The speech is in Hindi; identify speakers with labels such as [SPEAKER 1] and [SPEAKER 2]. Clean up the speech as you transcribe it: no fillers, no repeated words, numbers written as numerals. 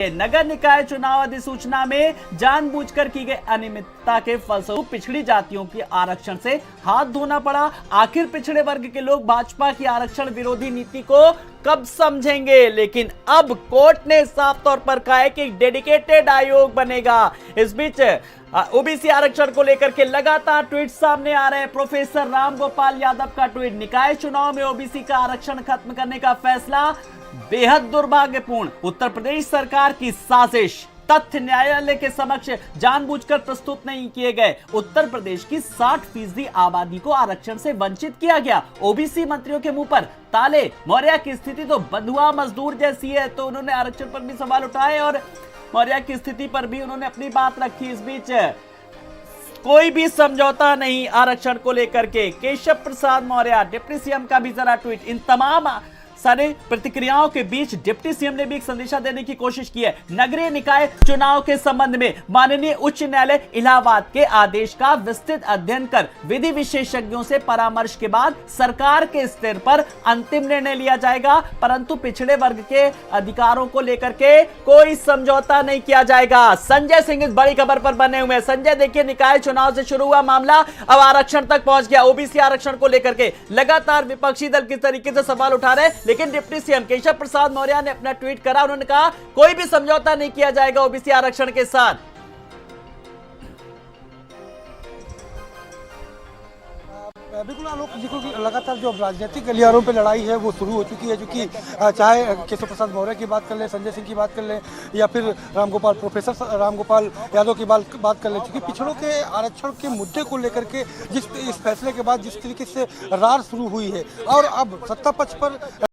[SPEAKER 1] नगर निकाय चुनाव अधिसूचना में जानबूझकर की गई अनियमितता के फलस्वरूप पिछड़ी जातियों के आरक्षण से हाथ धोना पड़ा। आखिर पिछड़े वर्ग के लोग भाजपा की आरक्षण विरोधी नीति को कब समझेंगे? लेकिन अब कोर्ट ने साफ तौर पर कहा है कि डेडिकेटेड आयोग बनेगा। इस बीच ओबीसी आरक्षण को लेकर के लगातार ट्वीट सामने आ रहे हैं। प्रोफेसर रामगोपाल यादव का ट्वीट, निकाय चुनाव में ओबीसी का आरक्षण खत्म करने का फैसला बेहद दुर्भाग्यपूर्ण। उत्तर प्रदेश सरकार की साजिश, तथ्य न्यायालय के समक्ष जानबूझकर प्रस्तुत नहीं किए गए। उत्तर प्रदेश की 60% आबादी को आरक्षण से वंचित किया गया। ओबीसी मंत्रियों के मुंह पर ताले। मौर्य की स्थिति तो बंधुआ मजदूर जैसी है, तो उन्होंने आरक्षण पर भी सवाल उठाए और मौर्य की स्थिति पर भी उन्होंने अपनी बात रखी। इस बीच कोई भी समझौता नहीं आरक्षण को लेकर के। केशव प्रसाद मौर्य, डिप्टी सीएम का भी जरा ट्वीट। इन तमाम सारे प्रतिक्रियाओं के बीच डिप्टी सीएम ने भी एक संदेशा देने की कोशिश की है। नगरीय निकाय चुनाव के संबंध में माननीय उच्च न्यायालय इलाहाबाद के आदेश का विस्तृत अध्ययन कर विधि विशेषज्ञों से परामर्श के बाद सरकार के स्तर पर अंतिम निर्णय लिया जाएगा, परंतु पिछड़े वर्ग के अधिकारों को लेकर के कोई समझौता नहीं किया जाएगा। संजय सिंह इस बड़ी खबर पर बने हुए हैं। संजय, देखिए, निकाय चुनाव से शुरू हुआ मामला अब आरक्षण तक पहुंच गया। ओबीसी आरक्षण को लेकर के लगातार विपक्षी दल किस तरीके से सवाल उठा रहे हैं, लेकिन डिप्टी सीएम केशव प्रसाद मौर्य ने अपना ट्वीट करा। उन्होंने कहा कोई भी समझौता नहीं किया जाएगा ओबीसी आरक्षण के साथ।
[SPEAKER 2] बिल्कुल आलोक, लगातार जो राजनीतिक गलियारों पे लड़ाई है वो शुरू हो चुकी है, क्योंकि चाहे केशव प्रसाद मौर्य की बात कर ले, संजय सिंह की बात कर ले, या फिर प्रोफेसर रामगोपाल यादव की बात कर ले, क्योंकि पिछड़ों के आरक्षण के मुद्दे को लेकर के इस फैसले के बाद जिस तरीके से रार शुरू हुई है और अब सत्ता पक्ष पर